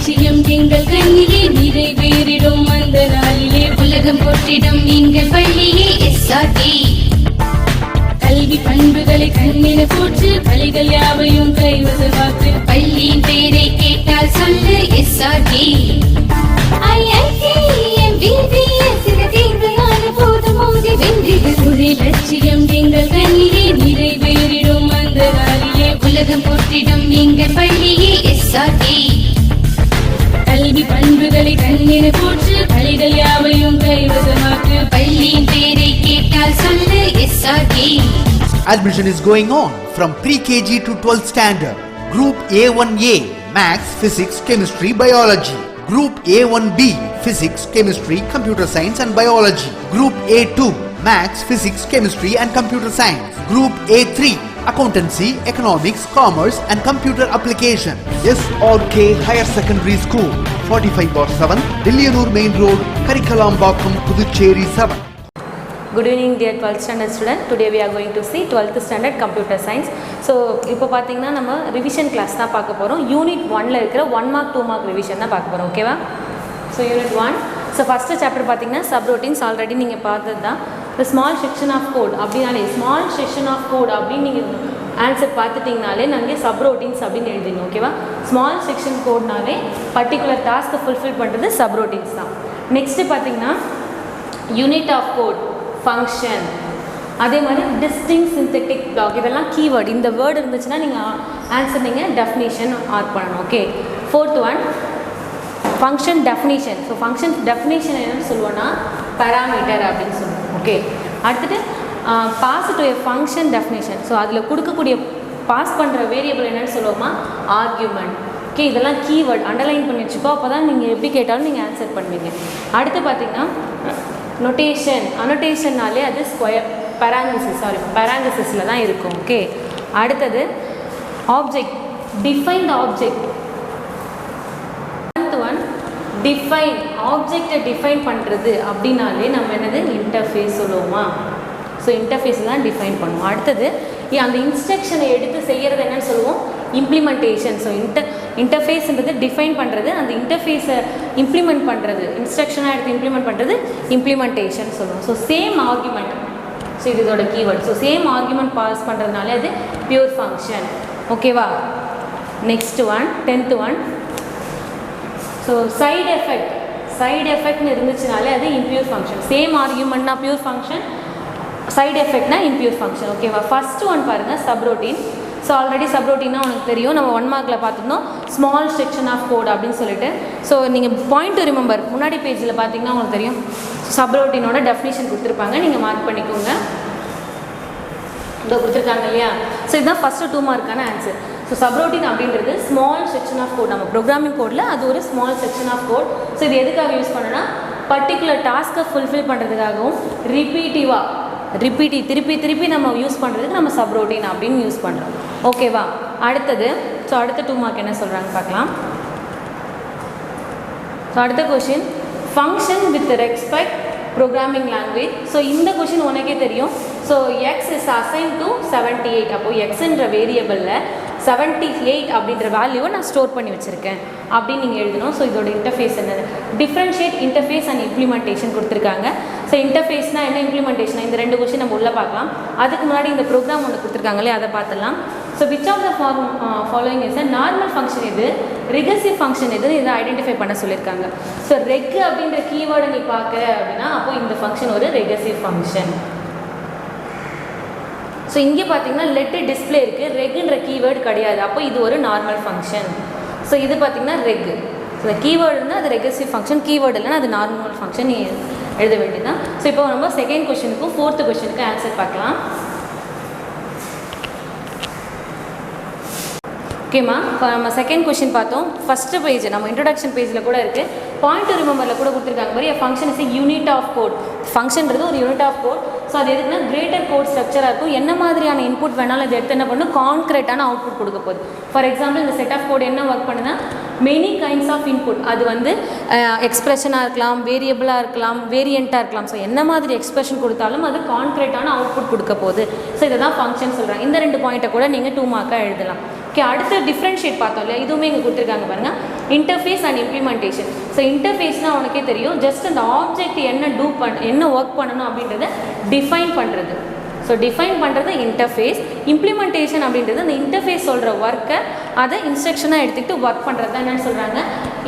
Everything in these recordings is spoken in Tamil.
லட்சியம் எங்கள் கையிலே நிறைவேறிடும் அந்த நாளிலே உலகம் போற்றிடும் எங்கள் பள்ளியே எஸ்ஆர்டி. கல்வி பண்புகளை கண்ணின போற்று பள்ளிகள் யாவையும் கைவசமாக்கு பள்ளியின் பேரை கேட்டால் சொல்லு எஸ்ஆர்டி. லட்சியம் எங்கள் கண்ணிலே நிறைவேறிடும் அந்த நாளிலே உலகம் போற்றிடும் எங்கள் பள்ளியே எஸ்ஆர்டி. கல்வி பண்புகளை கண்ணின போற்று பள்ளிகள் யாவையும் கைவசமாக்கு பள்ளியின் பேரை கேட்டால் சொல்லு SRT. Admission is going on from pre-KG to 12th standard. Group A1A Maths, Physics, Chemistry, Biology. Group A1B Physics, Chemistry, Computer Science and Biology. Group A2 Maths, Physics, Chemistry and Computer Science. Group A3 Accountancy, Economics, Commerce and Computer Application. SRK Higher Secondary School, 45/7, Dilliyanur Main Road, Karikalambakkam, Puducherry 7. Good evening dear 12th standard student. Today we are going to see 12th standard computer science. So இப்போ பார்த்தீங்கன்னா நம்ம ரிவிஷன் கிளாஸ் தான் பார்க்க போகிறோம். யூனிட் 1ல இருக்கிற 1 மார்க் 2 மார்க் ரிவிஷன் தான் பார்க்க போகிறோம். ஓகேவா? So unit 1. So first chapter பார்த்தீங்கன்னா சப் ரொட்டீன்ஸ் ஆல்ரெடி நீங்கள் பார்த்தது தான். இந்த ஸ்மால் செக்ஷன் ஆஃப் கோட் அப்படின்னாலே ஸ்மால் செக்ஷன் ஆஃப் கோட் அப்படின்னு நீங்கள் ஆன்சர் பார்த்துட்டிங்கனாலே நாங்கள் சப் ரொட்டீன்ஸ் அப்படின்னு எழுதிடணும். ஓகேவா? ஸ்மால் செக்ஷன் கோட்னாலே பர்டிகுலர் டாஸ்க்கை ஃபுல்ஃபில் பண்ணுறது சப் ரொட்டீன்ஸ் தான். நெக்ஸ்ட்டு பார்த்தீங்கன்னா யூனிட் ஆஃப் கோட், ஃபங்க்ஷன், அதே மாதிரி டிஸ்டிங் சிந்தட்டிக் பிளாக், இதெல்லாம் கீவேர்டு. இந்த வேர்டு இருந்துச்சுன்னா நீங்கள் ஆன்சர் நீங்கள் டெஃபினேஷன் ஆட் பண்ணணும். Okay. 4th one function definition. So function definition என்னென்னு சொல்லுவோன்னா பேராமீட்டர் அப்படின்னு சொல்லுவோம். ஓகே. அடுத்துட்டு pass to a function definition. So அதில் கொடுக்கக்கூடிய பாஸ் பண்ணுற வேரியபிள் என்னென்னு சொல்லுவோமா ஆர்கியூமெண்ட். ஓகே. இதெல்லாம் கீவேர்டு அண்டர்லைன் பண்ணி வச்சுக்கோ, அப்போ தான் நீங்கள் எப்படி கேட்டாலும் நீங்கள் ஆன்சர் பண்ணுவீங்க. அடுத்து பார்த்தீங்கன்னா நொட்டேஷன். அனோட்டேஷன்னாலே அது ஸ்கொயர் பேராங்கிசிஸில் தான் இருக்கும். ஓகே. அடுத்தது object, defined object. One define ஆப்ஜெக்டை டிஃபைன் பண்ணுறது அப்படின்னாலே நம்ம என்னது இன்டர்ஃபேஸ் சொல்லுவோமா. ஸோ இன்டர்ஃபேஸ் தான் டிஃபைன் பண்ணுவோம். அடுத்தது அந்த இன்ஸ்ட்ரக்ஷனை எடுத்து செய்கிறது என்னன்னு சொல்லுவோம் இம்ப்ளிமெண்டேஷன். ஸோ இன்டர்ஃபேஸ்ன்றது டிஃபைன் பண்ணுறது, அந்த இன்டர்ஃபேஸை இம்ப்ளிமெண்ட் பண்ணுறது, இன்ஸ்ட்ரக்ஷனாக எடுத்து இம்ப்ளிமெண்ட் பண்ணுறது இம்ப்ளிமெண்டேஷன் சொல்லுவோம். So same argument. ஸோ இது இதோட keyword. So same argument pass பண்ணுறதுனால அது பியூர் ஃபங்க்ஷன். ஓகேவா? Next one 10th one. So side effect. Side எஃபெக்ட்னு இருந்துச்சுனாலே அது இம்பியூர் ஃபங்க்ஷன். சேம் ஆர்குமெண்ட்னா பியூர் ஃபங்க்ஷன், சைடு எஃபெக்ட்னா இம்பியூர் ஃபங்க்ஷன். ஓகேவா? ஃபஸ்ட்டு ஒன் பாருங்கள் சப்ரோட்டீன். ஸோ ஆல்ரெடி சப்ரோட்டீன்னா உனக்கு தெரியும், நம்ம 1 மார்க்கில் பார்த்துருந்தோம் ஸ்மால் செக்ஷன் ஆஃப் கோட் அப்படின்னு சொல்லிட்டு. ஸோ நீங்கள் பாயிண்ட் டு ரிமெம்பர் முன்னாடி பேஜில் பார்த்தீங்கன்னா உங்களுக்கு தெரியும் சப்ரோட்டீனோட டெஃபினேஷன் கொடுத்துருப்பாங்க, நீங்கள் மார்க் பண்ணிக்கோங்க. இதோ கொடுத்துருக்காங்க இல்லையா? ஸோ இதுதான் ஃபஸ்ட்டு 2 மார்க்கான ஆன்சர். ஸோ சப்ரோட்டீன் அப்படின்றது ஸ்மால் செக்ஷன் ஆஃப் கோட். நம்ம ப்ரோக்ராமிங் கோடில் அது ஒரு small section of code. So இது எதுக்காக யூஸ் பண்ணோன்னா பர்டிகுலர் டாஸ்க்கை ஃபுல்ஃபில் பண்ணுறதுக்காகவும் திருப்பி திருப்பி நம்ம யூஸ் பண்ணுறதுக்கு நம்ம சப்ரோட்டீன் அப்படின்னு யூஸ் பண்ணுறோம். ஓகேவா? அடுத்தது ஸோ அடுத்த 2 மார்க் என்ன சொல்கிறாங்க பார்க்கலாம். ஸோ அடுத்த question function with respect programming language. So இந்த கொஷின் உனக்கே தெரியும். So X is assign to 78. அப்போது எக்ஸ்ன்ற வேரியபிளில் 78 அப்படின்ற வேல்யூவை நான் ஸ்டோர் பண்ணி வச்சுருக்கேன் அப்படின்னு நீங்கள் எழுதணும். ஸோ இதோட இன்டர்ஃபேஸ் என்னது? டிஃப்ரென்ஷியேட் இன்டர்ஃபேஸ் அண்ட் இம்ப்ளிமெண்டேஷன் கொடுத்துருக்காங்க. ஸோ இன்டர்ஃபேஸ்னால் என்ன, இம்ப்ளிமெண்டேஷன், இந்த 2 கொஷின் நம்ம உள்ளே பார்க்கலாம். அதுக்கு முன்னாடி இந்த ப்ரோக்ராம் ஒன்று கொடுத்துருக்காங்களே அதை பார்த்துடலாம். So which of the following is normal function எது, ரிகர்சிவ் ஃபங்க்ஷன் எதுன்னு இதை ஐடென்டிஃபை பண்ண சொல்லியிருக்காங்க. ஸோ ரெக் அப்படின்ற கீவேர்டை நீ பார்க்குற அப்படின்னா அப்போ இந்த ஃபங்க்ஷன் ஒரு ரெகர்சிவ் ஃபங்க்ஷன். ஸோ இங்கே பார்த்தீங்கன்னா லெட்டு டிஸ்பிளே இருக்குது, ரெக்குன்ற கீவேர்டு கிடையாது, அப்போ இது ஒரு நார்மல் ஃபங்க்ஷன். ஸோ இது பார்த்தீங்கன்னா ரெக். ஸோ கீவேர்டு இருந்தால் அது ரெகர்சிவ் ஃபங்க்ஷன், கீவேர்டு இல்லைன்னா அது நார்மல் ஃபங்க்ஷன் நீ எழுத வேண்டியதுதான். ஸோ இப்போ நம்ம செகண்ட் கொஷனுக்கும் 4th கொஷனுக்கும் ஆன்சர் பார்க்கலாம். ஓகேம்மா, இப்போ நம்ம செகண்ட் கொஷின் பார்த்தோம். ஃபஸ்ட்டு பேஜ் நம்ம இன்ட்ரடக்ஷன் பேஜில் கூட இருக்குது, பாயிண்ட் டு ரிமெம்பரில் கூட கொடுத்துருக்காங்க மாதிரி function is unit of code. ஃபங்க்ஷன்றது ஒரு யூனிட் ஆஃப் கோட். ஸோ அது எதுக்குன்னா கிரேட்டர் கோட் ஸ்ட்ரக்சராக இருக்கும். என்ன மாதிரியான இன்புட் வேணாலும் இது எடுத்து என்ன பண்ணும், கான்க்ரீட்டான அவுட்புட் கொடுக்க போகுது. ஃபார் எக்ஸாம்பிள் இந்த செட் ஆஃப் கோட் என்ன ஒர்க் பண்ணுன்னா மெனி கைண்ட்ஸ் ஆஃப் இன்புட். அது வந்து எக்ஸ்பிரஷனாக இருக்கலாம், வேரியபிளாக இருக்கலாம், வேரியண்ட்டாக இருக்கலாம். ஸோ என்ன மாதிரி எக்ஸ்பிரஷன் கொடுத்தாலும் அது கான்க்ரீட்டான அவுட்புட் கொடுக்க போகுது. ஸோ இதை தான் ஃபங்க்ஷன் சொல்கிறாங்க. இந்த 2 பாயிண்ட்டை கூட நீங்கள் 2 மார்க்காக எழுதலாம். ஓகே, அடுத்து டிஃப்ரென்ஷியேட் பார்த்தோம் இல்லையா, இதுவுமே இங்கே கொடுத்துருக்காங்க பாருங்கள். Interface and implementation. ஸோ இன்டர்ஃபேஸ்னால் உனக்கே தெரியும், ஜஸ்ட் அந்த ஆப்ஜெக்ட் என்ன ஒர்க் பண்ணணும் அப்படின்றத டிஃபைன் பண்ணுறது. ஸோ டிஃபைன் பண்ணுறது இன்டர்ஃபேஸ். இம்ப்ளிமெண்டேஷன் அப்படின்றது அந்த இன்டர்ஃபேஸ் சொல்கிற ஒர்க்கை அதை இன்ஸ்ட்ரக்ஷனாக எடுத்துக்கிட்டு ஒர்க் பண்ணுறது தான் என்னென்னு சொல்கிறாங்க,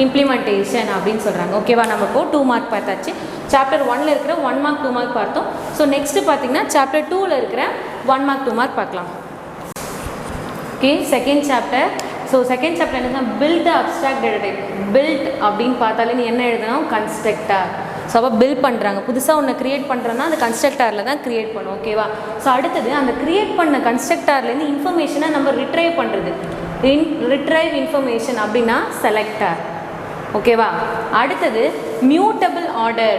இம்ப்ளிமெண்டேஷன் அப்படின்னு சொல்கிறாங்க. ஓகேவா, நம்ம இப்போ 2 மார்க் பார்த்தாச்சு. சாப்டர் 1ல் இருக்கிற 1 மார்க் 2 மார்க் பார்த்தோம். ஸோ நெக்ஸ்ட்டு பார்த்தீங்கன்னா சாப்டர் 2ல் இருக்கிற 1 மார்க் 2 மார்க் பார்க்கலாம். Okay, second chapter. So second chapter என்னன்னா build the abstract data type. Build அப்படின்னு பார்த்தாலே நீ என்ன எழுதணும், கன்ஸ்ட்ரக்டர். ஸோ அப்போ பில்ட் பண்ணுறாங்க, புதுசாக ஒன்று க்ரியேட் பண்ணுறோன்னா அந்த கன்ஸ்ட்ரக்டாரில் தான் க்ரியேட் பண்ணும். ஓகேவா, ஸோ அடுத்தது அந்த க்ரியேட் பண்ண கன்ஸ்ட்ரக்டார்லேருந்து இன்ஃபர்மேஷனை நம்ம ரிட்ரைவ் பண்ணுறது. ரிட்ரைவ் இன்ஃபர்மேஷன் அப்படின்னா செலக்டர். ஓகேவா, அடுத்தது மியூட்டபிள் ஆர்டர்.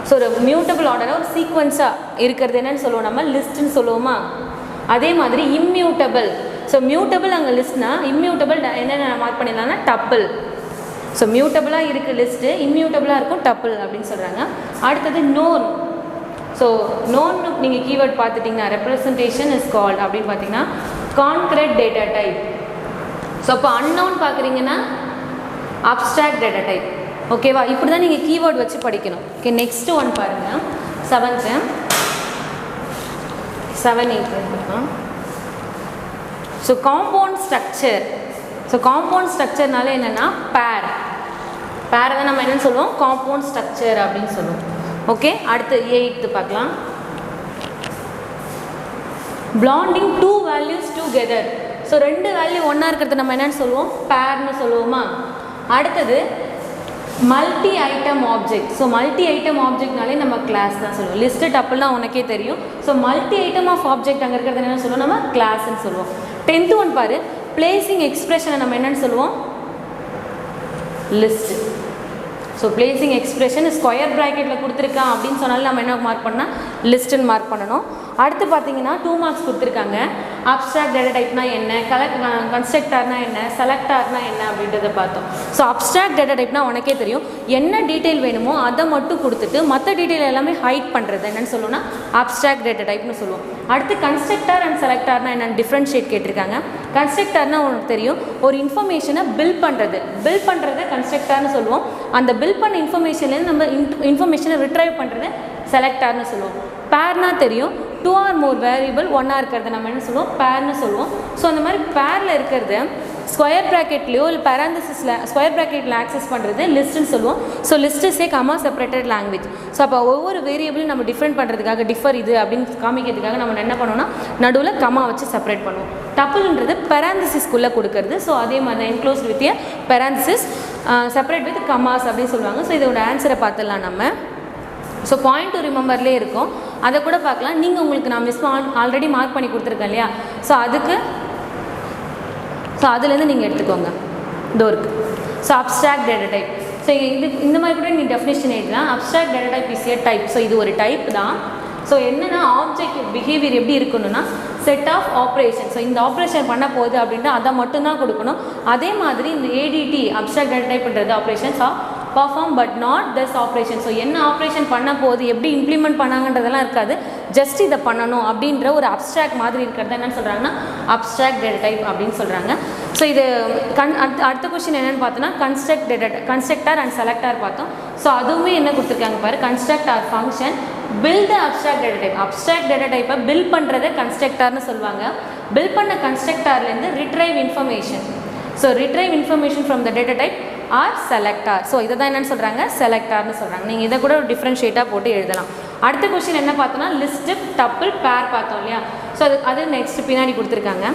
ஸோ ஒரு மியூட்டபிள் ஆர்டராக ஒரு சீக்வன்ஸாக இருக்கிறது என்னன்னு சொல்லுவோம், நம்ம லிஸ்ட்டுன்னு சொல்லுவோமா. அதே மாதிரி இம்மியூட்டபிள். ஸோ மியூட்டபிள் அங்கே லிஸ்ட்னா, இம்மியூட்டபிள் என்னென்ன மார்க் பண்ணிடலாம்னா டப்பிள். ஸோ மியூட்டபிளாக இருக்குது லிஸ்ட்டு, இம்மியூட்டபிளாக இருக்கும் டப்பிள் அப்படின்னு சொல்கிறாங்க. அடுத்தது நோன். ஸோ நோன்னு நீங்கள் கீவேர்ட் பார்த்துட்டிங்கன்னா ரெப்ரசன்டேஷன் இஸ் கால்ட் அப்படின்னு பார்த்தீங்கன்னா கான்க்ரீட் டேட்டா டைப். ஸோ அப்போ அன்னோன் பார்க்குறீங்கன்னா அப்ஸ்ட்ராக்ட் டேட்டா டைப். ஓகேவா, இப்படி தான் நீங்கள் கீவேர்ட் வச்சு படிக்கணும். ஓகே, நெக்ஸ்ட்டு ஒன் பாருங்கள், 7th 7 8. So compound structure. So compound ஸ்ட்ரக்சர்னால என்னென்னா பேர் தான் நம்ம என்னென்னு சொல்லுவோம், காம்பவுண்ட் ஸ்ட்ரக்சர் அப்படின்னு சொல்லுவோம். ஓகே, அடுத்து 8th பார்க்கலாம். Blending 2 values together. So 2 value ஒன்றா இருக்கிறது நம்ம என்னென்னு சொல்லுவோம், பேர்னு சொல்லுவோமா. அடுத்தது multi item object. So multi item ஆப்ஜெக்ட்னாலே நம்ம கிளாஸ் தான் சொல்லுவோம். லிஸ்ட்டு டப்புலாம் உனக்கே தெரியும். So multi item of object அங்கே இருக்கிறது என்னென்னு சொல்லுவோம், நம்ம கிளாஸ்ன்னு சொல்லுவோம். 10th ஒன் பாரு, பிளேசிங் எக்ஸ்பிரஷனை நம்ம என்னென்னு சொல்லுவோம், list. So placing expression square ப்ராக்கெட்டில் கொடுத்துருக்கான் அப்படின்னு சொன்னாலும் நம்ம என்ன மார்க் பண்ணால் லிஸ்ட்டுன்னு மார்க் பண்ணணும். அடுத்து பார்த்தீங்கன்னா 2 மார்க்ஸ் கொடுத்துருக்காங்க. அப்ஸ்ட்ராக்ட் டேட்டா டைப்னா என்ன, கன்ஸ்ட்ரக்டார்னா என்ன, செலக்டார்னா என்ன அப்படின்றத பார்த்தோம். ஸோ அப்ஸ்ட்ராக்ட் டேட்டா டைப்னா உனக்கே தெரியும், என்ன டீட்டெயில் வேணுமோ அதை மட்டும் கொடுத்துட்டு மற்ற டீட்டெயில் எல்லாமே ஹைட் பண்ணுறது என்னென்னு சொல்லுவோம்னா அப்ஸ்ட்ராக்ட் டேட்டா டைப்னு சொல்லுவோம். அடுத்து கன்ஸ்ட்ரக்டார் அண்ட் செலக்டார்னா என்னென்னு டிஃப்ரென்ஷியேட் கேட்டிருக்காங்க. கன்ஸ்ட்ரக்டார்னா உனக்கு தெரியும், ஒரு இன்ஃபர்மேஷனை பில்ட் பண்ணுறதை கன்ஸ்ட்ரக்டார்னு சொல்லுவோம். அந்த பில்ட் பண்ண இன்ஃபர்மேஷன்லேருந்து நம்ம இன்ஃபர்மேஷனை ரிட்ரைவ் பண்ணுறது செலக்டார்னு சொல்லுவோம். பேர்னா தெரியும், 2 or more வேரியபிள் ஒன்றா இருக்கிறத நம்ம என்ன சொல்லுவோம், பேர்னு சொல்லுவோம். ஸோ அந்த மாதிரி பேரில் இருக்கிறது ஸ்கொயர் ப்ராக்கெட்லேயோ இல்லை பேராந்தசிஸில் ஸ்கொயர் ப்ராக்கெட்டில் ஆக்சஸ் பண்ணுறது லிஸ்ட்டுன்னு சொல்லுவோம். So list is a comma separated language. So அப்போ ஒவ்வொரு வேரியபிளும் நம்ம டிஃப்ரெண்ட் பண்ணுறதுக்காக டிஃபர் இது அப்படின்னு காமிக்கிறதுக்காக நம்ம என்ன பண்ணோம்னா நடுவில் கமா வச்சு செப்பரேட் பண்ணுவோம். டப்புள்ன்றது பேராந்தசிஸ்க்குள்ளே கொடுக்கறது. ஸோ அதே மாதிரி enclosed with a parenthesis separate with commas அப்படின்னு சொல்லுவாங்க. ஸோ இதோட ஆன்சரை பார்த்துடலாம் நம்ம. ஸோ பாயிண்ட் டு ரிமெம்பர்லேயே இருக்கும், அதை கூட பார்க்கலாம். நீங்கள் உங்களுக்கு நான் ஆல்ரெடி மார்க் பண்ணி கொடுத்துருக்கேன் இல்லையா, ஸோ அதுலேருந்து நீங்கள் எடுத்துக்கோங்க. இதோ இருக்குது. So abstract data type. So இந்த மாதிரி கூட நீ டெஃபினேஷன் எழுதலாம். Abstract data type is a type. So இது ஒரு டைப் தான். ஸோ என்னென்னா ஆப்ஜெக்ட் பிஹேவியர் எப்படி இருக்கணும்னா செட் ஆஃப் ஆப்ரேஷன். ஸோ இந்த ஆப்ரேஷன் பண்ண போகுது அப்படின்ட்டு அதை மட்டும்தான் கொடுக்கணும். அதே மாதிரி இந்த ஏடிடி அப்ஸ்ட்ராக்ட் டேட்டா டைப்ன்றது operations perform but not this operation. So என்ன ஆப்ரேஷன் பண்ண போகுது, எப்படி இம்ப்ளிமெண்ட் பண்ணாங்கன்றதெல்லாம் இருக்காது, ஜஸ்ட் இதை பண்ணணும் அப்படின்ற ஒரு அப்ஸ்ட்ராக்ட் மாதிரி இருக்கிறது என்னென்னு சொல்கிறாங்கன்னா அப்ஸ்ட்ராக்ட் டேட்டா டைப் அப்படின்னு சொல்கிறாங்க. ஸோ இது அடுத்த கொஸ்டின் என்னென்னு பார்த்தோன்னா கன்ஸ்ட்ரக்டார் அண்ட் செலக்டார் பார்த்தோம். ஸோ அதுவுமே என்ன கொடுத்துருக்காங்க பாரு, constructor function build the abstract data type. Abstract data டைப்பை பில்ட் பண்ணுறதை கன்ஸ்ட்ரக்டார்னு சொல்லுவாங்க. பில்ட் பண்ண கன்ஸ்ட்ரக்டார்லேருந்து retrieve information. So retrieve information from the data type or selector. So இதை தான் என்னென்னு சொல்கிறாங்க, செலக்டார்னு சொல்கிறாங்க. நீங்கள் இதை கூட டிஃப்ரென்ஷியேட்டாக போட்டு எழுதலாம். அடுத்த கொஸ்டின் என்ன பார்த்தோன்னா லிஸ்ட்டு டப்பிள் பேர் பார்த்தோம் இல்லையா. ஸோ அது நெக்ஸ்ட் பின்னாடி கொடுத்துருக்காங்க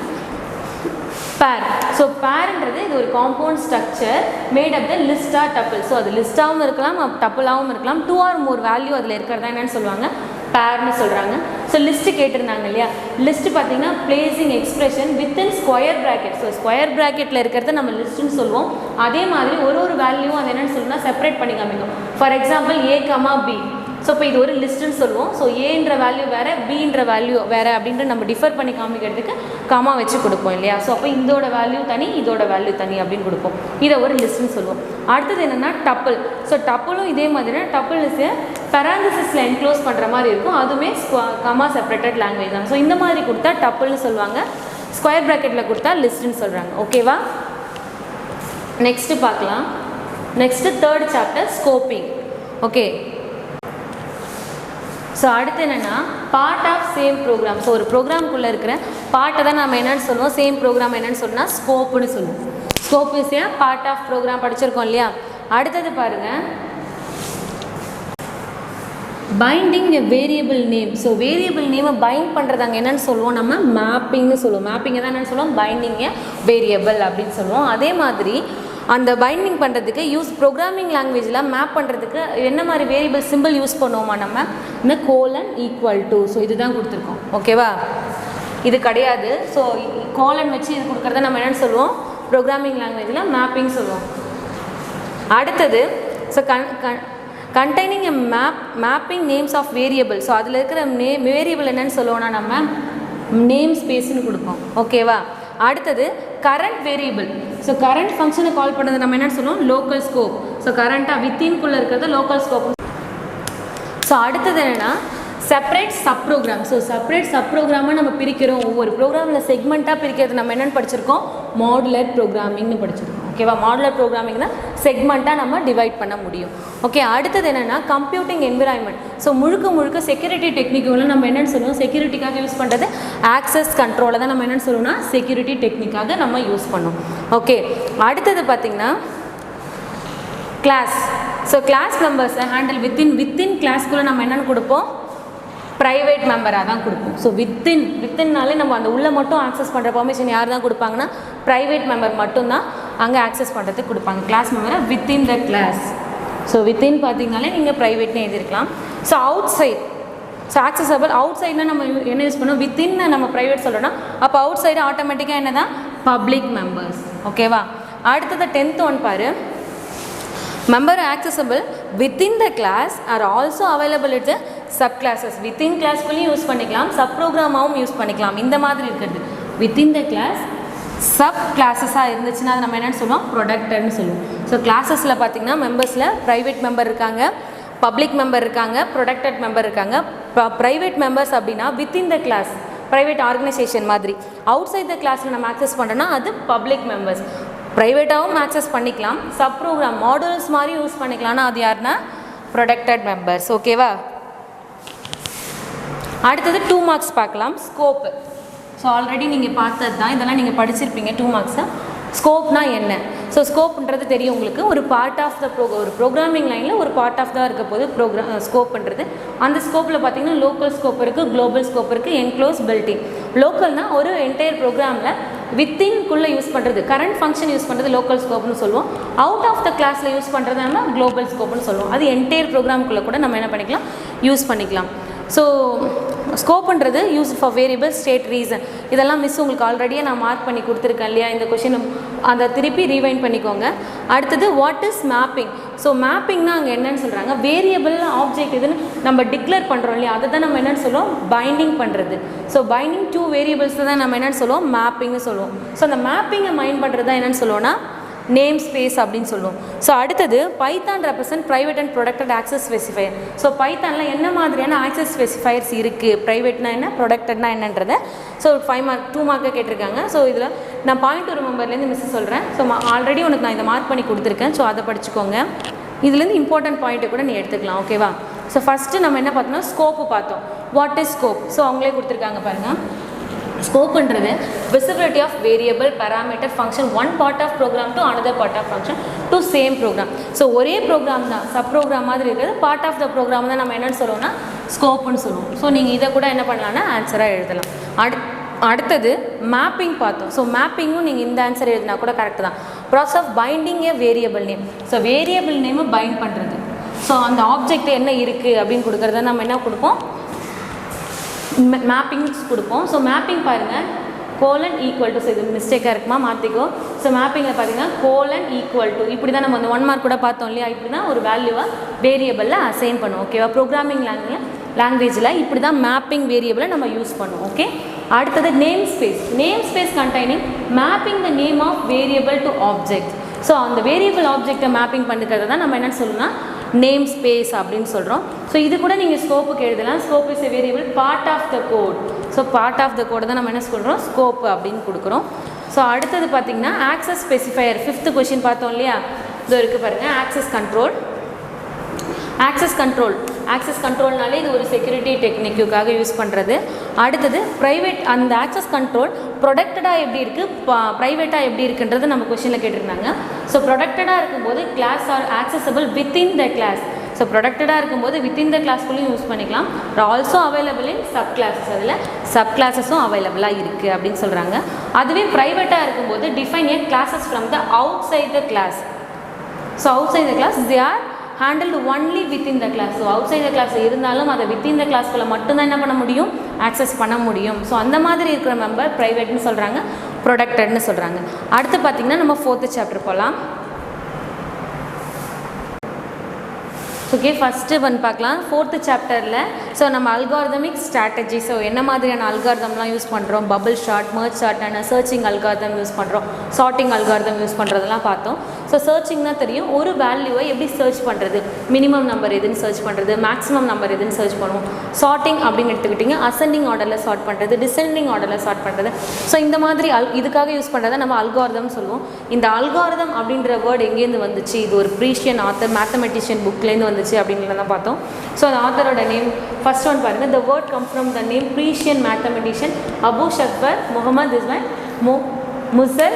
பேர். ஸோ பேர்ன்றது இது ஒரு compound structure made up the list or tuple. So அது லிஸ்ட்டாகவும் இருக்கலாம் டப்பிளாகவும் இருக்கலாம். 2 or more வேல்யூ அதில் இருக்கிறதா என்னென்னு சொல்லுவாங்க, பேர்னு சொல்கிறாங்க. ஸோ லிஸ்ட்டு கேட்டிருந்தாங்க இல்லையா, லிஸ்ட்டு பார்த்தீங்கன்னா placing expression within square bracket. So square ப்ராக்கெட்டில் இருக்கிறத நம்ம லிஸ்ட்டுன்னு சொல்லுவோம். அதே மாதிரி ஒரு வேல்யூவும் அது என்னென்னு சொல்லணும்னா செப்பரேட் பண்ணி காமிக்கும். For example A, B. So இப்போ இது ஒரு லிஸ்ட்டுன்னு சொல்லுவோம். ஸோ ஏன்ற வேல்யூ வேறு, பின்ற வேல்யூ வேறு அப்படின்ட்டு நம்ம டிஃபர் பண்ணி காமிக்கிறதுக்கு கமா வச்சு கொடுப்போம் இல்லையா. ஸோ அப்போ இதோட வேல்யூ தனி, இதோட வேல்யூ தனி அப்படின்னு கொடுப்போம். இதை ஒரு லிஸ்ட்டுன்னு சொல்லுவோம். அடுத்தது என்னென்னா டப்பிள். ஸோ டப்பிளும் இதே மாதிரி டப்பிள் இஸ் பேராந்தசிஸில் என்க்ளோஸ் பண்ணுற மாதிரி இருக்கும். அதுவுமே கமா செப்பரேட்டட் லாங்குவேஜ் தான். ஸோ இந்த மாதிரி கொடுத்தா டப்பிள்னு சொல்லுவாங்க, ஸ்கொயர் ப்ராக்கெட்டில் கொடுத்தா லிஸ்ட்டுன்னு சொல்கிறாங்க. ஓகேவா, நெக்ஸ்ட்டு பார்க்கலாம். Next third chapter scoping. Okay, so அடுத்து என்னென்னா part of same program. So ஒரு ப்ரோக்ராம்குள்ளே இருக்கிற பார்ட்டை தான் நம்ம என்னென்னு சொல்லுவோம், சேம் ப்ரோக்ராம் என்னென்னு சொன்னால் ஸ்கோப்புன்னு சொல்லுவோம். Scope is a part of program படிச்சிருக்கோம் இல்லையா. அடுத்தது பாருங்கள், binding a variable name. So variable நேமை பைண்ட் பண்ணுறது அங்கே என்னென்னு சொல்லுவோம், நம்ம மேப்பிங்னு சொல்லுவோம். மேப்பிங்கை தான் என்னென்னு சொல்லுவோம், பைண்டிங் எ வேரியபிள் அப்படின்னு சொல்லுவோம். அதே மாதிரி அந்த பைண்டிங் பண்ணுறதுக்கு ப்ரோக்ராமிங் லாங்குவேஜில் மேப் பண்ணுறதுக்கு என்ன மாதிரி வேரியபிள் சிம்பிள் யூஸ் பண்ணுவோமா நம்ம, இந்த கோலன் ஈக்குவல் டு. ஸோ இதுதான் கொடுத்துருக்கோம். ஓகேவா, இது கிடையாது. ஸோ கோலன் வச்சு இது கொடுக்குறத நம்ம என்னென்னு சொல்லுவோம், ப்ரோக்ராமிங் லாங்குவேஜில் மேப்பிங் சொல்லுவோம். அடுத்தது so containing a mapping names of variable. So அதில் இருக்கிற வேரியபிள் என்னென்னு சொல்லுவோம்னா நம்ம நேம் ஸ்பேஸ்ன்னு கொடுப்போம். ஓகேவா. அடுத்தது கரண்ட் வேரியபிள். ஸோ கரண்ட் ஃபங்க்ஷனை கால் பண்ணுறது நம்ம என்னென்னு சொல்லுவோம், லோக்கல் ஸ்கோப். ஸோ கரண்ட்டாக வித்தின்குள்ளே இருக்கிறது லோக்கல் ஸ்கோப். ஸோ அடுத்தது என்னென்னா separate sub program. So separate sub ப்ரோக்ராமாக நம்ம பிரிக்கிறோம். ஒவ்வொரு ப்ரோக்ராமில் செக்மெண்ட்டாக பிரிக்கிறது நம்ம என்னென்னு படிச்சிருக்கோம், மாடுலர் ப்ரோக்ராமிங்னு படிச்சிருக்கோம். ஓகேவா, மாடுலர் ப்ரோக்ராமிங் தான் செக்மெண்ட்டாக நம்ம டிவைட் பண்ண முடியும். ஓகே, அடுத்தது என்னென்னா கம்ப்யூட்டிங் என்விரான்மெண்ட். ஸோ முழுக்க செக்யூரிட்டி டெக்னிக்குள்ள நம்ம என்னென்னு சொல்லுவோம், செக்யூரிட்டிக்காக யூஸ் பண்ணுறது ஆக்சஸ் கண்ட்ரோலை தான் நம்ம என்னென்னு சொல்லுவோம்னா செக்யூரிட்டி டெக்னிக்காக நம்ம யூஸ் பண்ணுவோம். ஓகே, அடுத்தது பார்த்திங்கன்னா கிளாஸ். ஸோ கிளாஸ் மெம்பர்ஸை ஹேண்டில் வித்தின் கிளாஸ்க்குள்ளே நம்ம என்னென்னு கொடுப்போம், ப்ரைவேட் மெம்பராக தான் கொடுப்போம். ஸோ வித்தின்னாலே நம்ம அந்த உள்ளே மட்டும் ஆக்சஸ் பண்ணுற பர்மிஷன் யார் தான் கொடுப்பாங்கன்னா ப்ரைவேட் மெம்பர் மட்டும்தான் அங்கே ஆக்சஸ் பண்ணுறதுக்கு கொடுப்பாங்க. கிளாஸ் மெம்பரை within the class. So within பார்த்தீங்கனாலே நீங்கள் ப்ரைவேட்னு எழுதிருக்கலாம். So outside. So accessible அவுட் சைட்னா நம்ம என்ன யூஸ் பண்ணுவோம், வித்தின் நம்ம ப்ரைவேட் சொல்கிறோன்னா அப்போ அவுட் சைடு ஆட்டோமேட்டிக்காக என்ன தான் பப்ளிக் மெம்பர்ஸ். ஓகேவா. அடுத்தது 10th ஒன் பாரு, member accessible within the class are also available it subclasses. Within கிளாஸ்க்குள்ளேயும் யூஸ் பண்ணிக்கலாம், சப் ப்ரோக்ராமாகவும் யூஸ் பண்ணிக்கலாம். இந்த மாதிரி இருக்கிறது வித்தின் த கிளாஸ் சப் கிளாஸஸாக இருந்துச்சுன்னா அது நம்ம என்னென்னு சொல்லுவோம், ப்ரொடக்டட்னு சொல்லுவோம். ஸோ கிளாஸஸில் பார்த்திங்கன்னா மெம்பர்ஸில் ப்ரைவேட் மெம்பர் இருக்காங்க, பப்ளிக் மெம்பர் இருக்காங்க, ப்ரொடக்டட் மெம்பர் இருக்காங்க. ப்ரைவேட் மெம்பர்ஸ் அப்படின்னா within the class private organisation மாதிரி. அவுட் சைட் த கிளாஸில் நம்ம ஆக்சஸ் பண்ணுறோன்னா அது பப்ளிக் மெம்பர்ஸ். ப்ரைவேட்டாகவும் ஆக்சஸ் பண்ணிக்கலாம், சப் ப்ரோக்ராம் மாடல்ஸ் மாதிரி யூஸ் பண்ணிக்கலாம்னா அது யாருன்னா ப்ரொடக்டட் மெம்பர்ஸ். ஓகேவா. அடுத்தது 2 மார்க்ஸ் பார்க்கலாம், ஸ்கோப்பு. ஸோ ஆல்ரெடி நீங்கள் பார்த்தது தான், இதெல்லாம் நீங்கள் படிச்சிருப்பீங்க 2 மார்க்ஸை. ஸ்கோப்னா என்ன? ஸோ ஸ்கோப்ன்றது தெரியும் உங்களுக்கு, ஒரு பார்ட் ஆஃப் த ஒரு ப்ரோக்ராமிங் லைனில் ஒரு பார்ட் ஆஃப் தான் இருக்க போது ஸ்கோப்ன்றது. அந்த ஸ்கோப்பில் பார்த்தீங்கன்னா லோக்கல் ஸ்கோப் இருக்குது, குளோபல் ஸ்கோப் இருக்குது, என்க்ளோஸ் பில்டிங். லோக்கல்னால் ஒரு என்டையர் ப்ரோக்ராமில் வித்தின்குள்ளே யூஸ் பண்ணுறது, கரண்ட் ஃபங்க்ஷன் யூஸ் பண்ணுறது லோக்கல் ஸ்கோப்னு சொல்லுவோம். அவுட் ஆஃப் த கிளாஸில் யூஸ் பண்ணுறது நம்ம குளோபல் ஸ்கோப்னு சொல்லுவோம். அது என்டையர் ப்ரோக்ராமுக்குள்ளே கூட நம்ம என்ன பண்ணிக்கலாம், யூஸ் பண்ணிக்கலாம். ஸோ ஸ்கோப்புன்றது use for variable state reason. இதெல்லாம் மிஸ் உங்களுக்கு ஆல்ரெடியே நான் மார்க் பண்ணி கொடுத்துருக்கேன் இல்லையா, இந்த கொஷின் அதை திருப்பி ரீவைண்ட் பண்ணிக்கோங்க. அடுத்தது வாட் இஸ் மேப்பிங். ஸோ மேப்பிங்னா அங்கே என்னென்னு சொல்கிறாங்க, வேரியபிள் ஆப்ஜெக்ட் இதுன்னு நம்ம டிக்ளேர் பண்ணுறோம் இல்லையா, அதை தான் நம்ம என்னென்னு சொல்லுவோம், பைண்டிங் பண்ணுறது. ஸோ பைண்டிங் 2 வேரியபிள்ஸ் தான் நம்ம என்னென்னு சொல்லுவோம், மேப்பிங்னு சொல்லுவோம். ஸோ அந்த மேப்பிங்கை மைண்ட் பண்ணுறது தான் என்னென்னு சொல்லுவோம்னா நேம் ஸ்பேஸ் அப்படின்னு சொல்லுவோம். ஸோ அடுத்தது Python represent private and protected access specifier. So பைத்தானில் என்ன மாதிரியான ஆக்சஸ் ஸ்பெசிஃபையர்ஸ் இருக்குது, ப்ரைவேட்னா என்ன, ப்ரொடக்டட்னா என்னன்றதை ஸோ 5 மார்க் 2 மார்க்காக கேட்டிருக்காங்க. ஸோ இதில் நான் பாயிண்ட் ஒரு மெம்பர்லேருந்து மிஸ் சொல்கிறேன். ஸோ ஆல்ரெடி உனக்கு நான் இதை மார்க் பண்ணி கொடுத்துருக்கேன். ஸோ அதை படிச்சுக்கோங்க. இதுலேருந்து இம்பார்ட்டன்ட் பாயிண்ட்டை கூட நீ எடுத்துக்கலாம். ஓகேவா. ஸோ ஃபஸ்ட்டு நம்ம என்ன பார்த்தோம்னா ஸ்கோப்பு பார்த்தோம். What is scope. ஸோ அவங்களே கொடுத்துருக்காங்க பாருங்கள். ஸ்கோப்புன்றது visibility of variable parameter function one part of program to another part of function to same program. So ஒரே ப்ரோக்ராம் தான், சப் ப்ரோக்ராம் மாதிரி இருக்கிறது பார்ட் ஆஃப் த ப்ரோக்ராம் தான் நம்ம என்னென்னு சொல்லுவோம்னா ஸ்கோப்புன்னு சொல்லுவோம். ஸோ நீங்கள் இதை கூட என்ன பண்ணலாம்னா ஆன்சராக எழுதலாம். அடுத்தது மேப்பிங் பார்த்தோம். ஸோ மேப்பிங்கும் நீங்கள் இந்த ஆன்சர் எழுதினா கூட கரெக்ட் தான். Process of binding a variable name. So variable நேமை பைண்ட் பண்ணுறது. ஸோ அந்த ஆப்ஜெக்ட் என்ன இருக்குது அப்படின்னு கொடுக்குறத நம்ம என்ன கொடுப்போம், மேப்பிங்ஸ் கொடுப்போம். ஸோ மேப்பிங் பாருங்கள், கோலன் ஈக்குவல் டு. ஸோ இது மிஸ்டேக்காக இருக்குமா, மாற்றிக்கோ. ஸோ மேப்பிங்கில் பார்த்தீங்கன்னா கோலன் ஈக்குவல் டு, இப்படி தான் நம்ம அந்த 1 மார்க் கூட பார்த்தோம் இல்லையா, இப்படி தான் ஒரு வேல்யூவாக வேரியபிளில் அசைன் பண்ணுவோம். ஓகேவா. ப்ரோக்ராமிங் லாங்குவேஜில் இப்படி தான் மேப்பிங் வேரியபிளை நம்ம யூஸ் பண்ணுவோம். ஓகே. அடுத்தது name space. Name space containing mapping the name of variable to object. So அந்த வேரியபிள் ஆப்ஜெக்டை மேப்பிங் பண்ணிக்கிறது தான் நம்ம என்னென்னு சொல்லணும்னா நேம் ஸ்பேஸ் அப்படின்னு சொல்கிறோம். ஸோ இது கூட நீங்கள் ஸ்கோப்புக்கு எழுதலாம். Scope is a variable part of the code. So part of the கோடை தான் நம்ம என்ன சொல்கிறோம், ஸ்கோப் அப்படின்னு கொடுக்குறோம். ஸோ அடுத்தது பார்த்திங்கன்னா ஆக்சஸ் ஸ்பெசிஃபையர் 5th கொஷின் பார்த்தோம் இல்லையா, இது இருக்குது பாருங்கள். ஆக்சஸ் கண்ட்ரோல்னாலே இது ஒரு செக்யூரிட்டி டெக்னிக்குக்காக யூஸ் பண்ணுறது. அடுத்தது ப்ரைவேட், அந்த ஆக்சஸ் கண்ட்ரோல் ப்ரொடக்டடாக எப்படி இருக்குது, ப்ரைவேட்டாக எப்படி இருக்குன்றது நம்ம கொஷினில் கேட்டிருந்தாங்க. ஸோ ப்ரொடக்டடாக இருக்கும்போது class are accessible within the class. ஸோ ப்ரொடக்டடாக இருக்கும்போது வித்தின் த கிளாஸ்க்குள்ளேயும் யூஸ் பண்ணிக்கலாம். Also available in subclasses, அதில் சப் கிளாஸஸும் அவைலபிளாக இருக்குது அப்படின்னு சொல்கிறாங்க. அதுவே ப்ரைவேட்டாக இருக்கும்போது define a classes from the outside the class. So outside the class they are handled only within the class. So outside the class இருந்தாலும் அதை வித்தின் த கிளாஸ்க்குள்ளே மட்டும்தான் என்ன பண்ண முடியும், ஆக்சஸ் பண்ண முடியும். ஸோ அந்த மாதிரி இருக்கிற மெம்பர் ப்ரைவேட்னு சொல்கிறாங்க, ப்ரொடக்டட்னு சொல்கிறாங்க. அடுத்து பார்த்திங்கன்னா நம்ம 4th சாப்டர் போகலாம். ஓகே, ஃபஸ்ட்டு ஒன் பார்க்கலாம் 4th சாப்டரில். ஸோ நம்ம அல்காரிதமிக் ஸ்ட்ராட்டஜி, ஸோ என்ன மாதிரியான அல்காரிதம்லாம் யூஸ் பண்ணுறோம், bubble sort, merge sort and searching algorithm use பண்ணுறோம், சார்ட்டிங் அல்காரிதம் யூஸ் பண்ணுறதெல்லாம் பார்த்தோம். ஸோ சர்ச்சிங்னா தெரியும், ஒரு வேல்யூவை எப்படி சர்ச் பண்ணுறது, மினிமம் நம்பர் எதுன்னு சர்ச் பண்ணுறது, மேக்ஸிமம் நம்பர் எதுன்னு சர்ச் பண்ணுவோம். சார்ட்டிங் அப்படின்னு எடுத்துக்கிட்டிங்க, அசெண்டிங் ஆர்டரில் சார்ட் பண்ணுறது, டிசெண்டிங் ஆர்டரில் சார்ட் பண்ணுறது. ஸோ இந்த மாதிரி இதுக்காக யூஸ் பண்ணுறதை நம்ம அல்காரிதம் சொல்லுவோம். இந்த அல்காரிதம் அப்படின்ற வேர்டு எங்கேருந்து வந்துச்சு, இது ஒரு ப்ரீஷியன் ஆத்தர் மேத்தமெட்டிஷியன் புக்லேருந்து வந்துச்சு அப்படிங்கிறத பார்த்தோம். ஸோ அந்த ஆத்தரோட நேம் ஃபர்ஸ்ட் ஒன் பாருங்கள். The word come from the name Persian mathematician Abu ஷக்பர் Muhammad Ismail Musa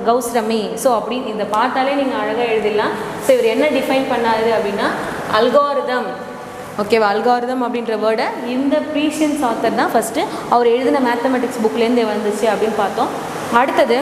Khwarizmi. So அப்படி இதை பார்த்தாலே நீங்கள் அழகாக எழுதிடலாம். ஸோ இவர் என்ன டிஃபைன் பண்ணாரு அப்படின்னா அல்காரிதம். ஓகேவா, அல்காரிதம் அப்படின்ற வேர்டை இந்த ப்ரீஷியன்ஸ் ஆத்தர் தான் ஃபஸ்ட்டு அவர் எழுதின மேத்தமெட்டிக்ஸ் புக்லேருந்து வந்துச்சு அப்படின்னு பார்த்தோம். அடுத்தது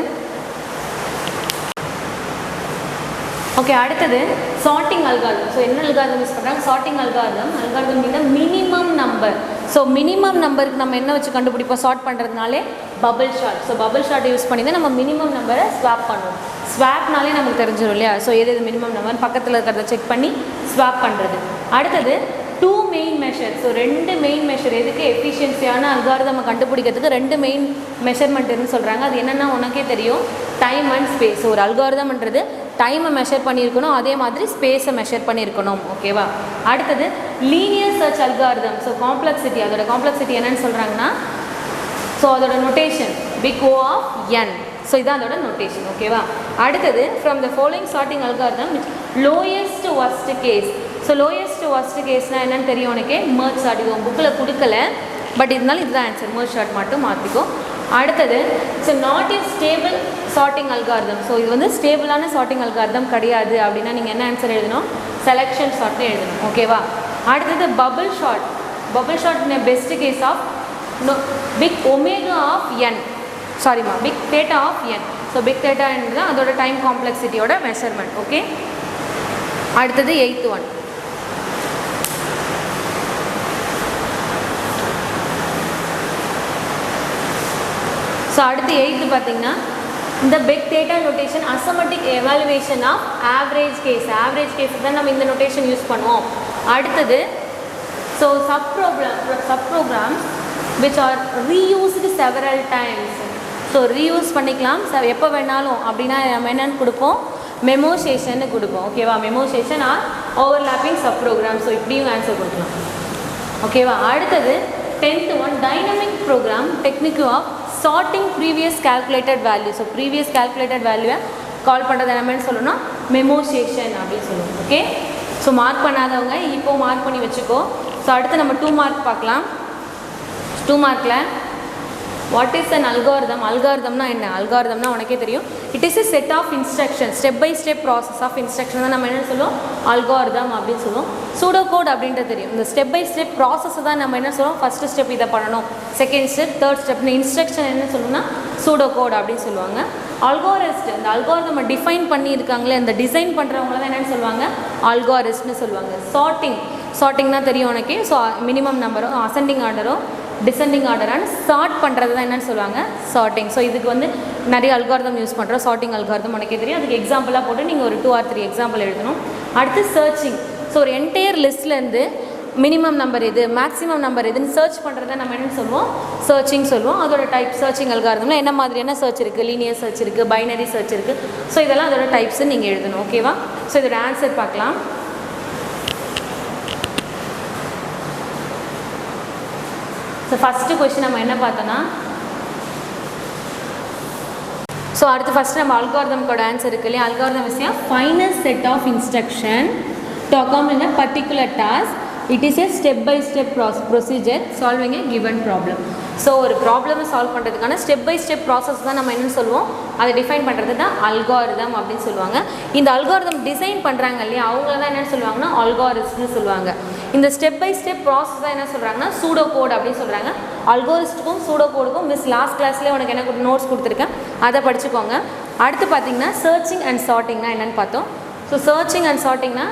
அடுத்தது சார்ட்டிங் அல்காரிதம். ஸோ என்ன அல்காரிதம் யூஸ் பண்ணுறாங்க, sorting algorithm. Algorithm mean minimum number. So minimum நம்பருக்கு நம்ம என்ன வச்சு கண்டுபிடிப்போம், சார்ட் பண்ணுறதுனாலே பபிள் ஷார்ட். ஸோ பபிள் ஷார்ட்டை யூஸ் பண்ணி தான் நம்ம மினிமம் நம்பரை ஸ்வாப் பண்ணுவோம். ஸ்வாப்னாலே நமக்கு தெரிஞ்சிடும் இல்லையா. ஸோ எது மினிமம் நம்பர் பக்கத்தில் இருக்கிறத செக் பண்ணி ஸ்வாப் பண்ணுறது. அடுத்தது 2 main measure. So 2 main measure எதுக்கு, எஃபிஷியன்சியான அல்காரிதம் கண்டுபிடிக்கிறதுக்கு 2 மெயின் மெஷர்மெண்ட்னு சொல்கிறாங்க. அது என்னென்னா உனக்கே தெரியும், டைம் அண்ட் ஸ்பேஸ். ஒரு அல்காரிதம்ன்றது டைமை மெஷர் பண்ணியிருக்கணும், அதே மாதிரி ஸ்பேஸை மெஷர் பண்ணியிருக்கணும். ஓகேவா. அடுத்தது linear search algorithm. So complexity, அதோட காம்ப்ளெக்சிட்டி என்னன்னு சொல்கிறாங்கன்னா, ஸோ அதோட notation big O of n. So இதான் அதோட நொட்டேஷன். ஓகேவா. அடுத்தது from the following sorting algorithm lowest worst case. So lowest worst கேஸ்னால் என்னென்னு தெரியும் உனக்கு, மர்ஜ் ஷார்ட். இது புக்கில் கொடுக்கல, பட் இருந்தாலும் இதுதான் ஆன்சர், மர்ஜ் ஷார்ட் மட்டும் மாற்றிக்கோ. அடுத்தது so not a stable sorting algorithm. So இது ஸ்டேபிளான சார்ட்டிங் அல்காரிதம் கிடையாது அப்படின்னா நீங்கள் என்ன ஆன்சர் எழுதணும், செலெக்ஷன் ஷார்ட்னு எழுதணும். ஓகேவா. அடுத்தது bubble sort. Bubble sort in best case of big omega of n, சாரிம்மா big theta of n. So big theta என்பது அதோட டைம் காம்ப்ளெக்சிட்டியோட மெஷர்மெண்ட். ஓகே. அடுத்தது 8th ஒன். ஸோ அடுத்து 8th பார்த்தீங்கன்னா இந்த big theta notation asymptotic evaluation of average case. Average case தான் நம்ம இந்த நோட்டேஷன் யூஸ் பண்ணுவோம். அடுத்தது so sub programs which are reused several times. So reuse பண்ணிக்கலாம் எப்போ வேணாலும் அப்படின்னா நம்ம என்னென்னு கொடுப்போம், மெமோசேஷன்னு கொடுப்போம். ஓகேவா. Memoization or overlapping sub program. So இப்படியும் ஆன்சர் கொடுக்கலாம். ஓகேவா. அடுத்தது 10th one dynamic program technique of sorting previous calculated value. So previous calculated வேல்யூவை கால் பண்ணுறது என்னன்னு சொல்லணும்னா மெமோசேஷன் அப்படின்னு சொல்லுவோம். ஓகே. ஸோ மார்க் பண்ணாதவங்க இப்போது மார்க் பண்ணி வச்சுக்கோ. ஸோ அடுத்து நம்ம 2 மார்க் பார்க்கலாம். 2 மார்க்கில் வாட் இஸ் அன் அல்காரிதம். அல்காரிதம்னா என்ன, அல்காரிதம்னா உனக்கே தெரியும், it is a set of instruction, step by step process of instruction தான் நம்ம என்ன சொல்லுவோம், அல்காரிதம் அப்படின்னு சொல்லுவோம். சூடோ கோட் அப்படின்றது தெரியும், இந்த ஸ்டெப் பை ஸ்டெப் ப்ராசஸ் தான் நம்ம என்ன சொல்லுவோம், ஃபஸ்ட்டு ஸ்டெப் இதை பண்ணணும், செகண்ட் ஸ்டெப், தேர்ட் ஸ்டெப்னு இன்ஸ்ட்ரக்ஷன் என்ன சொல்லணும்னா சூடோ கோட் அப்படின்னு சொல்லுவாங்க. அல்காரிஸ்ட், இந்த அல்காரிதம் டிஃபைன் பண்ணியிருக்காங்களே இந்த டிசைன் பண்ணுறவங்கள தான் என்னென்னு சொல்லுவாங்க, அல்காரிஸ்ட்னு சொல்லுவாங்க. சார்ட்டிங்னா தெரியும் உனக்கு. ஸோ மினிமம் நம்பரோ அசெண்டிங் ஆர்டரோ டிசெண்டிங் ஆர்டரான சார்ட் பண்ணுறது தான் என்னென்னு சொல்லுவாங்க, சார்ட்டிங். ஸோ இதுக்கு நிறைய அல்காரிதம் யூஸ் பண்ணுறோம். சார்ட்டிங் அல்காரிதம் உனக்கே தெரியும். அதுக்கு எக்ஸாம்பிளாக போட்டு நீங்கள் ஒரு 2 or 3 எக்ஸாம்பிள் எழுதணும். அடுத்து சர்ச்சிங். ஸோ ஒரு என்டையர் லிஸ்ட்லேருந்து மினிமம் நம்பர் எது, மேக்ஸிமம் நம்பர் எதுன்னு சர்ச் பண்ணுறத நம்ம என்னென்னு சொல்லுவோம், சர்ச்சிங் சொல்லுவோம். அதோட டைப் சர்ச்சிங் அல்காரிதமில் என்ன மாதிரியான சர்ச் இருக்குது, லீனியர் சர்ச் இருக்குது, பைனரி சர்ச் இருக்குது. ஸோ இதெல்லாம் அதோட டைப்ஸுன்னு நீங்கள் எழுதணும். ஓகேவா. ஸோ இதோட ஆன்சர் பார்க்கலாம். ஸோ ஃபஸ்ட்டு கொஸ்டின் நம்ம என்ன பார்த்தோன்னா ஸோ அடுத்து ஃபஸ்ட்டு நம்ம அல்காரிதம்கோட ஆன்சர் இருக்கு இல்லையா. Algorithm is a finite set of instruction to accomplish a particular task. It is a step by step procedure solving a given problem. So ஒரு ப்ராப்ளமை சால்வ் பண்ணுறதுக்கான ஸ்டெப் பை ஸ்டெப் ப்ராசஸ் தான் நம்ம என்னென்னு சொல்லுவோம், அதை டிஃபைன் பண்ணுறது தான் அல்காரிதம் அப்படின்னு சொல்லுவாங்க. இந்த அல்காரிதம் டிசைன் பண்ணுறாங்க இல்லையா, அவங்கள தான் என்னென்னு சொல்லுவாங்கன்னா அல்காரிஸ்ட்னு சொல்லுவாங்க. இந்த ஸ்டெப் பை ஸ்டெப் ப்ராசஸ் தான் என்ன சொல்கிறாங்கன்னா சூடோ கோட் அப்படின்னு சொல்கிறாங்க. அல்கோரிஸ்ட்டுக்கும் சூடோ கோடுக்கும் மிஸ் லாஸ்ட் கிளாஸ்லேயே உனக்கு என்ன நோட்ஸ் கொடுத்துருக்கேன், அதை படிச்சுக்கோங்க. அடுத்து பார்த்தீங்கன்னா சர்ச்சிங் அண்ட் சார்ட்டிங்னா என்னென்னு பார்த்தோம். ஸோ சர்ச்சிங் அண்ட் சார்ட்டிங்னா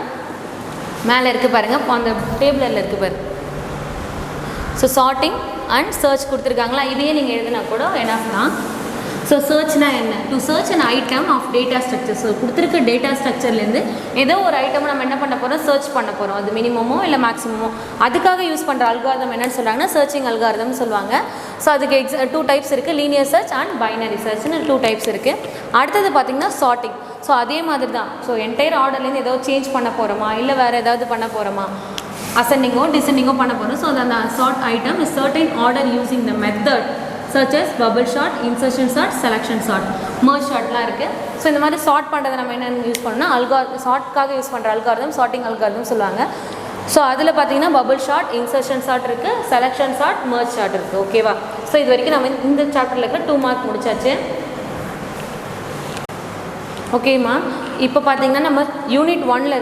மேலே இருக்குது பாருங்கள், அந்த டேபிளில் இருக்குது பாரு. ஸோ சார்ட்டிங் அண்ட் சர்ச் கொடுத்துருக்காங்களா, இதையே நீங்கள் எழுதினா கூட எனாஃப் தான். ஸோ சர்ச்னா என்ன, to search an item of data structure. So கொடுத்துருக்க டேட்டா ஸ்ட்ரக்சர்லேருந்து ஏதோ ஒரு ஐட்டம் நம்ம என்ன பண்ண போகிறோம், சர்ச் பண்ண போகிறோம். அது மினிமமோ இல்லை மேக்ஸிமமோ, அதுக்காக யூஸ் பண்ணுற அல்காரிதம் என்னன்னு சொல்கிறாங்கன்னா சர்ச்சிங் அல்காரிதம்னு சொல்லுவாங்க. ஸோ அதுக்கு 2 டைப்ஸ் இருக்குது, லீனியர் சர்ச் அண்ட் பைனரி சர்ச்னு 2 டைப்ஸ் இருக்குது. அடுத்தது பார்த்திங்கன்னா சார்ட்டிங். ஸோ அதே மாதிரி தான். ஸோ என்டையர் ஆர்டர்லேருந்து ஏதோ சேஞ்ச் பண்ண போகிறோமா, இல்லை வேறு ஏதாவது பண்ண போகிறோமா, அசெண்டிங்கோ டிசெண்டிங்கோ பண்ண போகிறோம். ஸோ அந்த sort item is certain order using the method such as bubble sort, insertion sort, selection sort, merge sortலாம் இருக்குது. ஸோ இந்த மாதிரி சார்ட் பண்ணுறதை நம்ம என்ன யூஸ் பண்ணோம்னா சார்ட்காக யூஸ் பண்ணுற அல்காரிதம் சார்ட்டிங் அல்காரிதம் சொல்லுவாங்க. ஸோ அதில் பார்த்தீங்கன்னா பபுள் ஷார்ட், இன்சர்ஷன் ஷார்ட் இருக்குது, செலெக்ஷன் ஷார்ட், மர்ஜ் ஷார்ட் இருக்குது. ஓகேவா. ஸோ இது வரைக்கும் நம்ம இந்த சாப்டரில் இருக்கிற 2 மார்க் முடிச்சாச்சு. ஓகேம்மா. இப்போ பார்த்தீங்கன்னா நம்ம யூனிட் 1ல்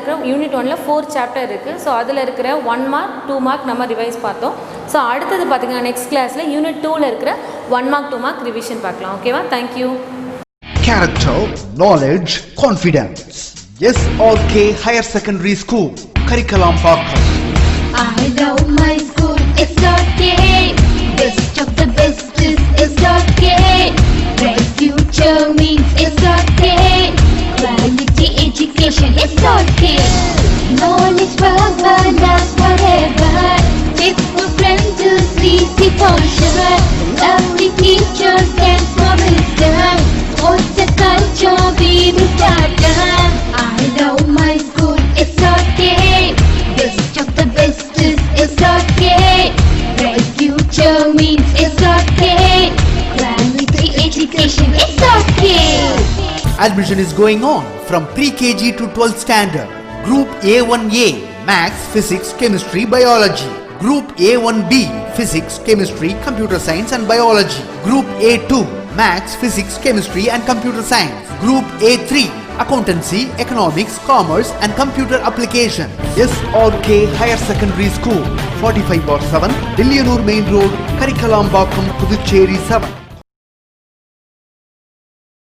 4 சாப்டர் இருக்குது. ஸோ அதில் இருக்கிற 1 மார்க் 2 மார்க் நம்ம ரிவைஸ் பார்த்தோம். ஸோ அடுத்தது பார்த்தீங்கன்னா நெக்ஸ்ட் கிளாஸில் யூனிட் 2ல் இருக்கிற 1 மார்க் 2 மார்க் ரிவிஷன் பார்க்கலாம். ஓகேவா. Thank you. Character, knowledge, confidence. SRK Higher Secondary School, Curriculum Parkland. I love my school, SRK. Best of the best is SRK. Bright future means SRK. Quality education, SRK. Knowledge forever, last forever. Faithful friends to see for sure. Lovely teachers and promise them. What's the culture we will start them. I love my school, SRK. Best of the best is SRK. Bright future means SRK. Quality education, SRK. Admission is going on from pre-KG to 12th standard. Group A1A, Maths, Physics, Chemistry, Biology. Group A1B, Physics, Chemistry, Computer Science and Biology. Group A2, Maths, Physics, Chemistry and Computer Science. Group A3, Accountancy, Economics, Commerce and Computer Application. SRK Higher Secondary School, 45/7, Dillianur Main Road, Karikalambakkam, Puducherry 7.